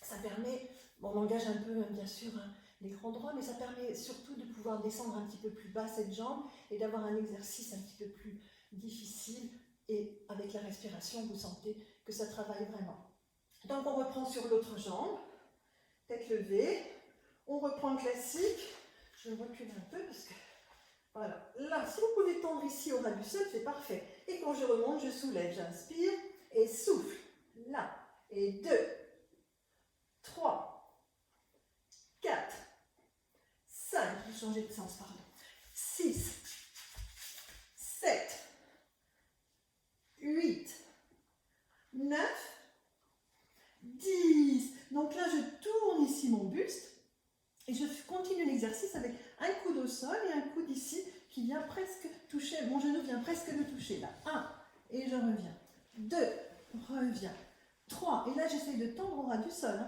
ça permet, bon, on engage un peu, bien sûr, l'écran droit, mais ça permet surtout de pouvoir descendre un petit peu plus bas cette jambe et d'avoir un exercice un petit peu plus difficile. Et avec la respiration, vous sentez que ça travaille vraiment. Donc, on reprend sur l'autre jambe, tête levée. On reprend classique. Je recule un peu parce que, voilà. Là, si vous pouvez tendre ici au ras du sol, c'est parfait. Et quand je remonte, je soulève. J'inspire et souffle. Là. Et 2, 3, 4, 5, je vais changer de sens, pardon. 6, 7, 8, 9, 10. Donc là, je tourne ici mon buste et je continue l'exercice avec un coude au sol et un coude ici qui vient presque toucher, mon genou vient presque me toucher là. 1, et je reviens. 2, reviens. 3, et là, j'essaye de tendre au ras du sol.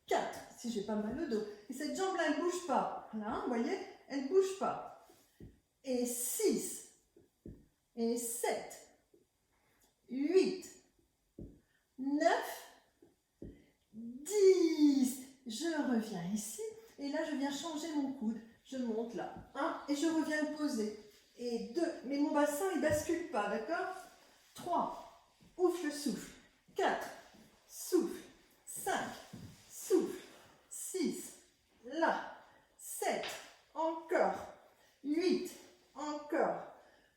4, si j'ai pas mal au dos. Et cette jambe-là, elle ne bouge pas. Là, vous voyez, elle ne bouge pas. Et 6, et 7, 8, 9, 10. Je reviens ici. Et là, je viens changer mon coude. Je monte là. 1, et je reviens le poser. Et 2, mais mon bassin, il ne bascule pas, d'accord? 3, ouf, je souffle. 4, souffle. 5, souffle. 6, là. 7, encore. 8, encore.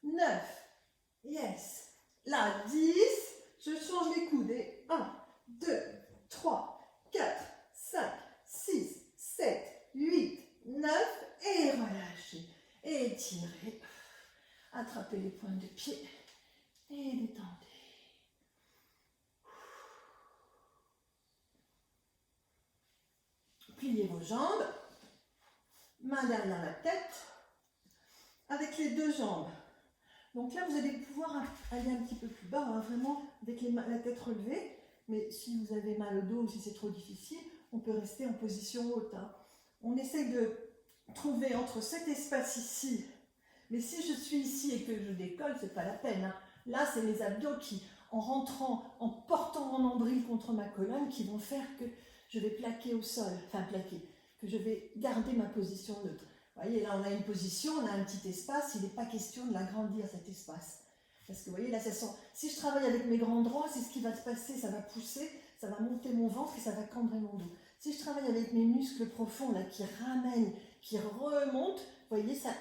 9, yes. Là, 10, je change les coudes. Et 1, 2, 3, 4, 5, 6, 7, 8, 9, et relâchez. Et étirez. Attrapez les pointes de pied et détendez. Pliez vos jambes, main derrière la tête, avec les deux jambes. Donc là, vous allez pouvoir aller un petit peu plus bas, vraiment avec la tête relevée. Mais si vous avez mal au dos ou si c'est trop difficile, on peut rester en position haute. On essaye de trouver entre cet espace ici. Mais si je suis ici et que je décolle, c'est pas la peine. Là, c'est mes abdos qui, en rentrant, en portant mon nombril contre ma colonne, qui vont faire que je vais plaquer au sol, enfin plaquer, que je vais garder ma position neutre. Vous voyez, là, on a une position, on a un petit espace, il n'est pas question de l'agrandir, cet espace. Parce que vous voyez, là, si je travaille avec mes grands droits, c'est ce qui va se passer, ça va pousser, ça va monter mon ventre et ça va cambrer mon dos. Si je travaille avec mes muscles profonds, là, qui ramènent, qui remontent, vous voyez, ça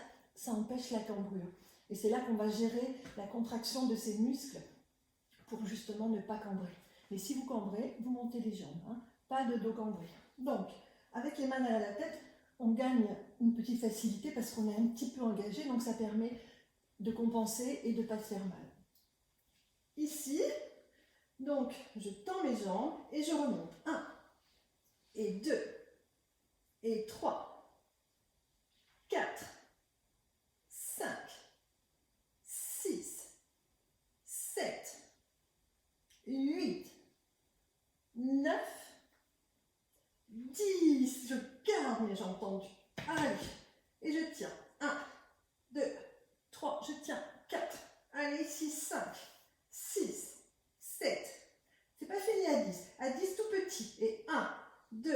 empêche la cambrure. Et c'est là qu'on va gérer la contraction de ces muscles pour justement ne pas cambrer. Mais si vous cambrez, vous montez les jambes, pas de dos cambré. Donc, avec les mains derrière la tête, on gagne une petite facilité parce qu'on est un petit peu engagé, donc ça permet de compenser et de ne pas se faire mal. ici. Donc, je tends mes jambes et je remonte. 1 et 2 et 3, 4, 5, 6, 7, 8, 9, 10. Je garde mes jambes tendues. Allez, et je tiens. 1, 2, 3, je tiens. 4, allez, ici, 5, 6, 7. C'est pas fini à 10. À 10 tout petit. Et 1, 2,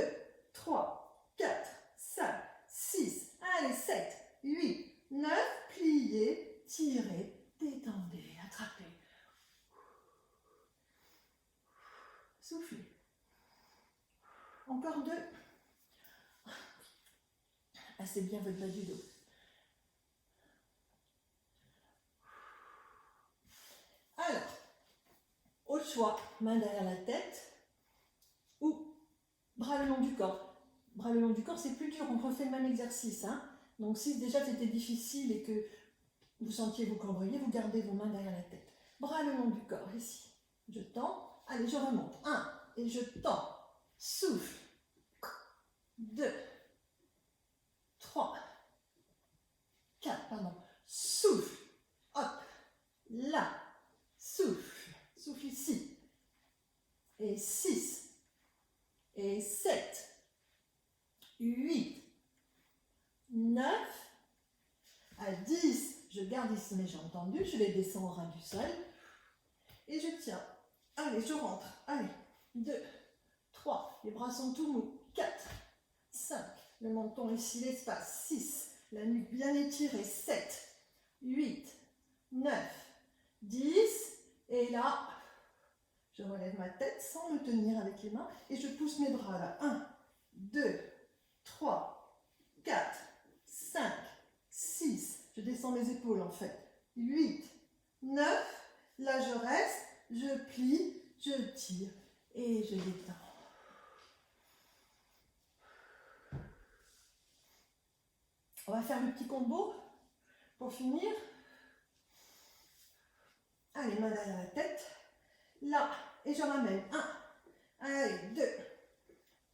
3, 4, 5, 6, allez, 7, 8, 9. Pliez, tirez, détendez, attrapez. Soufflez. Encore 2. Assez bien votre bas du dos. Alors, au choix, main derrière la tête ou bras le long du corps. Bras le long du corps, c'est plus dur, on refait le même exercice. Hein. Donc si déjà c'était difficile et que vous sentiez vous cambrier, vous gardez vos mains derrière la tête. Bras le long du corps, ici. Je tends, allez, je remonte. 1, et je tends. Souffle. 2, 3, 4, pardon. Souffle. Hop. Là. Souffle. Souffle ici. Et 6. Et 7. 8. 9. À 10. Je garde ici mes jambes tendues. Je les descends au ras du sol. Et je tiens. Allez, je rentre. Allez. 2, 3. Les bras sont tout mous. 4. 5. Le menton ici, l'espace. 6. La nuque bien étirée. 7. 8. 9. 10. Et là, je relève ma tête sans me tenir avec les mains. Et je pousse mes bras là. 1, 2, 3, 4, 5, 6. Je descends mes épaules en fait. 8, 9. Là, je reste. Je plie. Je tire. Et je détends. On va faire le petit combo pour finir. Allez, main derrière la tête. Là, et je ramène. 1, allez, 2,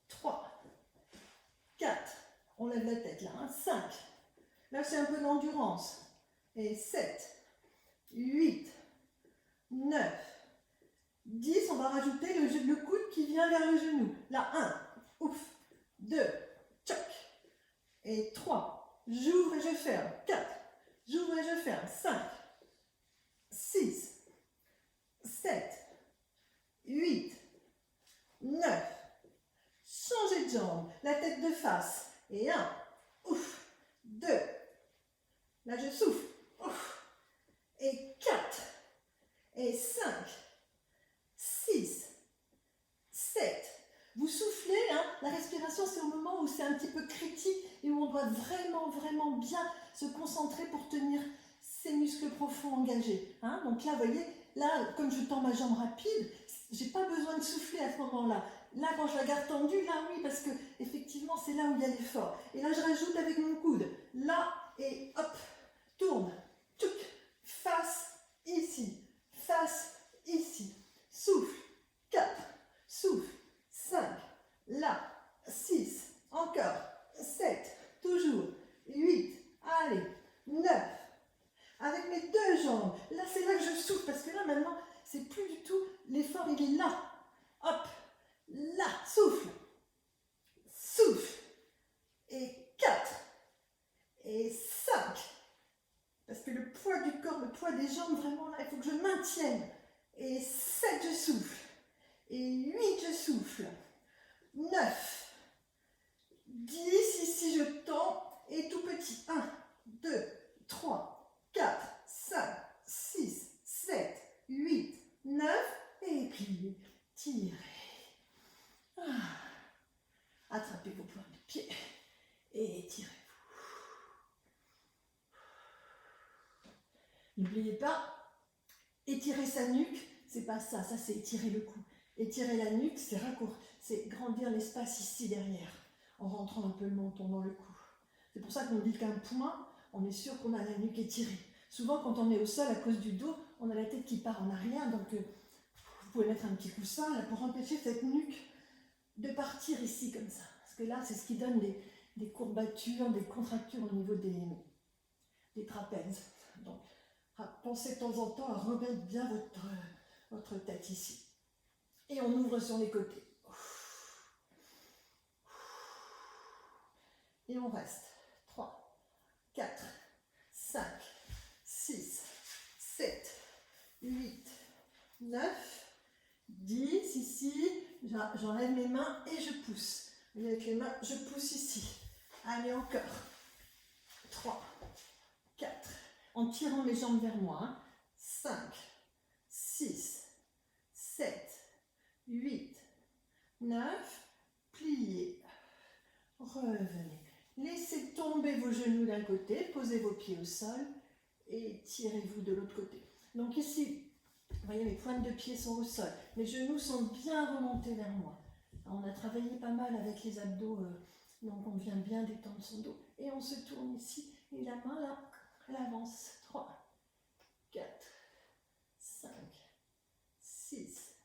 3, 4. On lève la tête là. 5. Là, c'est un peu d'endurance. Et 7, 8, 9, 10. On va rajouter le coude qui vient vers le genou. Là, 1, ouf. 2, tchoc. Et 3. J'ouvre et je ferme. 4. J'ouvre et je ferme. 5. 6. 7. 8. 9. Changez de jambe. La tête de face. Et 1. Ouf. 2. Là, je souffle. Ouf. Et 4. Et 5. 6. 7. Vous soufflez, hein, la respiration, c'est au moment où c'est un petit peu critique et où on doit vraiment, vraiment bien se concentrer pour tenir ces muscles profonds engagés. Hein. Donc là, vous voyez, là, comme je tends ma jambe rapide, j'ai pas besoin de souffler à ce moment-là. Là, quand je la garde tendue, là, oui, parce que effectivement, c'est là où il y a l'effort. Et là, je rajoute avec mon coude. Là, et hop, tourne, tchouk, face, ici, souffle, 4, souffle, 5, là, 6, encore, 7, toujours, 8, allez, 9, avec mes deux jambes, là c'est là que je souffle, parce que là maintenant, c'est plus du tout, l'effort il est là, hop, là, souffle, souffle, et 4, et 5, parce que le poids du corps, le poids des jambes, vraiment là, il faut que je maintienne, et 7, je souffle, et 8, je souffle, 9, 10, ici je tends, et tout petit, 1, 2, 3, 4, 5, 6, 7, 8, 9, et pliez, tirez. Attrapez vos points de pied, et étirez-vous. N'oubliez pas, étirer sa nuque, c'est pas ça, ça c'est étirer le cou. Étirer la nuque, c'est c'est grandir l'espace ici derrière, en rentrant un peu le menton dans le cou. C'est pour ça qu'on dit qu'un point, on est sûr qu'on a la nuque étirée. Souvent, quand on est au sol, à cause du dos, on a la tête qui part en arrière, donc vous pouvez mettre un petit coussin là, pour empêcher cette nuque de partir ici comme ça. Parce que là, c'est ce qui donne des courbatures, des contractures au niveau des trapèzes. Donc, pensez de temps en temps à remettre bien votre tête ici. Et on ouvre sur les côtés. Et on reste. 3, 4, 5, 6, 7, 8, 9, 10. Ici, j'enlève mes mains et je pousse. Et avec les mains, je pousse ici. Allez, encore. 3, 4. En tirant les jambes vers moi. 5, 6, 7, 8, 9. Pliez. Revenez. Laissez tomber vos genoux d'un côté, posez vos pieds au sol et tirez-vous de l'autre côté. Donc ici, vous voyez, mes pointes de pied sont au sol. Mes genoux sont bien remontés vers moi. On a travaillé pas mal avec les abdos, donc on vient bien détendre son dos. Et on se tourne ici, et la main là, elle avance. 3, 4, 5, 6,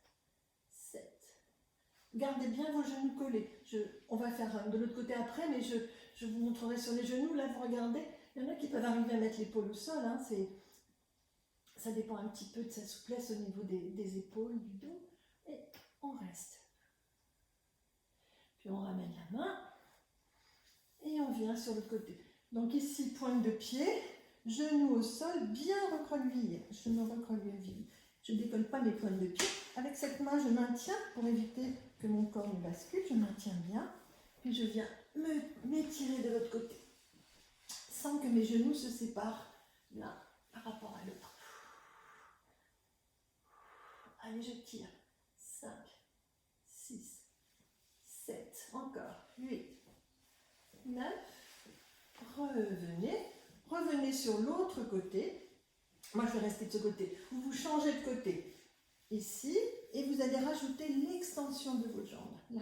7. Gardez bien vos genoux collés. On va faire de l'autre côté après, mais je vous montrerai sur les genoux. Là, vous regardez, il y en a qui peuvent arriver à mettre l'épaule au sol. Hein, ça dépend un petit peu de sa souplesse au niveau des épaules, du dos. Et on reste. Puis on ramène la main. Et on vient sur l'autre côté. Donc ici, pointe de pied, genoux au sol, bien recroquevillé. Je me recroqueville. Je ne décolle pas mes pointes de pied. Avec cette main, je maintiens pour éviter que mon corps ne bascule. Je maintiens bien. Puis je viens m'étirer de l'autre côté. Sans que mes genoux se séparent l'un par rapport à l'autre. Allez, je tire. 5, 6, 7, encore. 8, 9. Revenez sur l'autre côté. Moi, je vais rester de ce côté. Vous changez de côté. Ici, et vous allez rajouter l'extension de vos jambes. Là,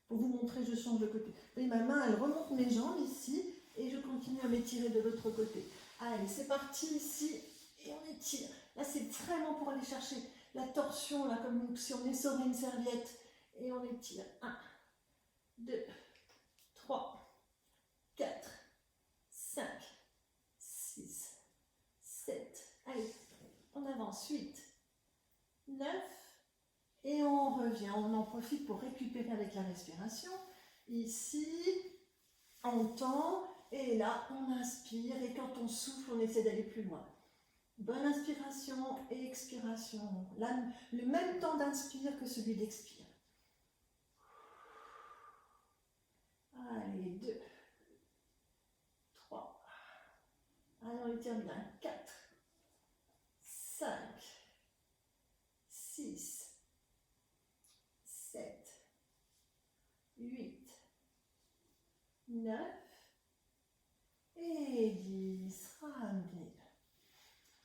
pour vous montrer, je change de côté. Vous voyez, ma main, elle remonte mes jambes ici, et je continue à m'étirer de l'autre côté. Allez, c'est parti ici, et on étire. Là, c'est vraiment pour aller chercher la torsion, là, comme si on essorait une serviette, et on étire. 1, 2, 3, 4, 5, 6, 7. Allez, on avance. 8, 9. Et on revient. On en profite pour récupérer avec la respiration. Ici, on tend. Et là, on inspire. Et quand on souffle, on essaie d'aller plus loin. Bonne inspiration et expiration. Là, le même temps d'inspire que celui d'expire. Allez, 2, 3. Allez, on étire bien. 4, 5, 6, 7, 8, 9 et 10. Ramenez.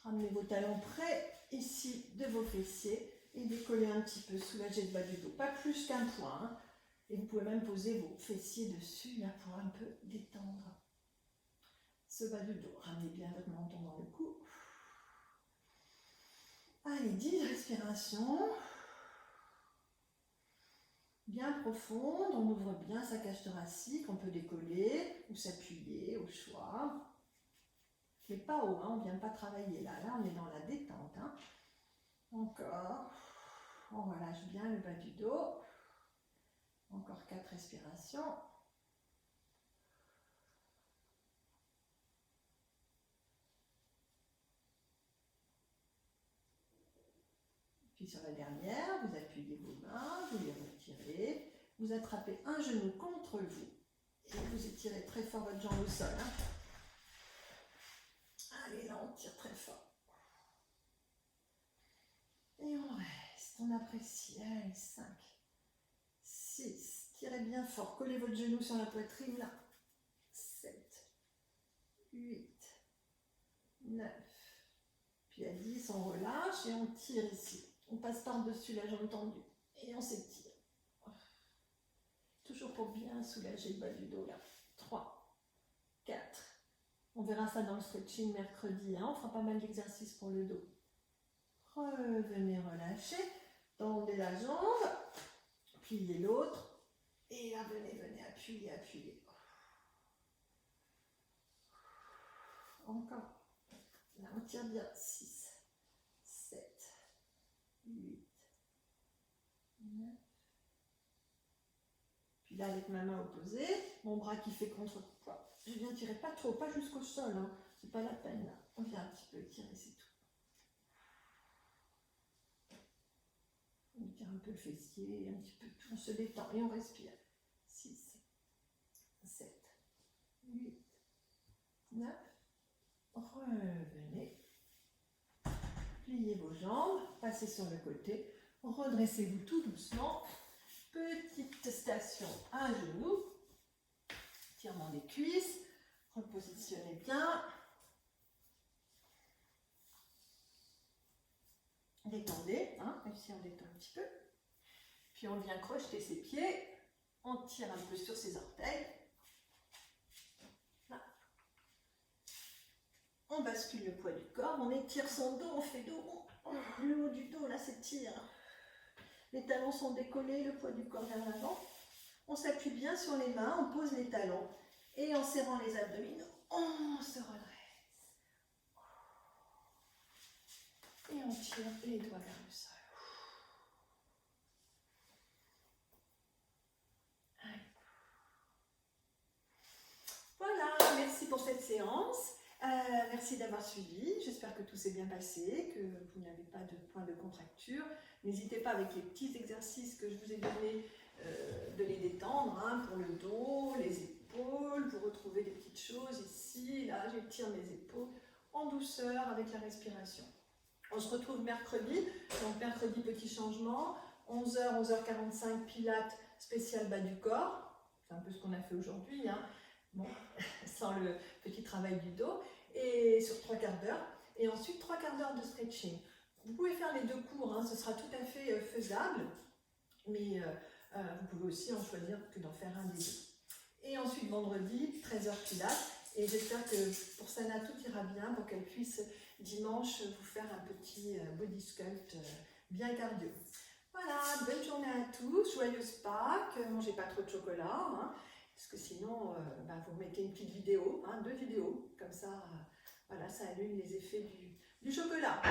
Ramenez vos talons près ici de vos fessiers et décollez un petit peu, soulagez le bas du dos. Pas plus qu'un point. Hein. Et vous pouvez même poser vos fessiers dessus là, pour un peu détendre ce bas du dos. Ramenez bien votre menton dans le cou. Allez, 10 respirations. Bien profonde, on ouvre bien sa cage thoracique, on peut décoller ou s'appuyer au choix. Mais pas haut, hein, on ne vient pas travailler là. Là, on est dans la détente. Hein. Encore. On relâche bien le bas du dos. Encore 4 respirations. Puis sur la dernière, vous appuyez vos mains, vous les retirez. Vous attrapez un genou contre vous. Et vous étirez très fort votre jambe au sol. Hein. Allez, là, on tire très fort. Et on reste, on apprécie. Allez, 5, 6, tirez bien fort. Collez votre genou sur la poitrine, là. 7, 8, 9. Puis à 10, on relâche et on tire ici. On passe par-dessus la jambe tendue. Et on s'étire. Toujours pour bien soulager le bas du dos, là. 3, 4. On verra ça dans le stretching mercredi. Hein. On fera pas mal d'exercices pour le dos. revenez relâcher, tendez la jambe, pliez l'autre, et là venez appuyer, appuyer. Encore, là on tire bien, 6, 7, 8, 9. Puis là avec ma main opposée, mon bras qui fait contrepoids. Je viens tirer pas trop, pas jusqu'au sol, hein. C'est pas la peine là. On vient un petit peu tirer, c'est tout. On tire un peu le fessier, un petit peu tout, on se détend et on respire. 6, 7, 8, 9. Revenez. Pliez vos jambes, passez sur le côté, redressez-vous tout doucement. Petite station à genoux, tirement des cuisses, repositionnez bien. Détendez, hein, ici on détend un petit peu. Puis on vient crocheter ses pieds, on tire un peu sur ses orteils. Là. On bascule le poids du corps, on étire son dos, on fait dos. Oh, le haut du dos là s'étire. Les talons sont décollés, le poids du corps vers l'avant. On s'appuie bien sur les mains, on pose les talons. Et en serrant les abdominaux, on se redresse. Et on tire les doigts vers le sol. Voilà, merci pour cette séance. Merci d'avoir suivi. J'espère que tout s'est bien passé, que vous n'avez pas de point de contracture. N'hésitez pas avec les petits exercices que je vous ai donnés de les détendre, hein, pour le dos, les épaules. Vous retrouvez des petites choses ici, là, j'étire mes épaules en douceur avec la respiration. On se retrouve mercredi, donc mercredi petit changement, 11h, 11h45 pilates spécial bas du corps. C'est un peu ce qu'on a fait aujourd'hui, hein. Bon, sans le petit travail du dos, et sur 3/4 d'heure, et ensuite 3/4 d'heure de stretching. Vous pouvez faire les deux cours, hein, ce sera tout à fait faisable, mais vous pouvez aussi en choisir que d'en faire un des deux. Et ensuite vendredi, 13h pilates, et j'espère que pour Sana tout ira bien, pour qu'elle puisse dimanche vous faire un petit body sculpt bien cardio. Voilà, bonne journée à tous, joyeuse Pâques, mangez pas trop de chocolat, hein, parce que sinon vous mettez une petite vidéo, hein, 2 vidéos, comme ça, voilà, ça allume les effets du chocolat.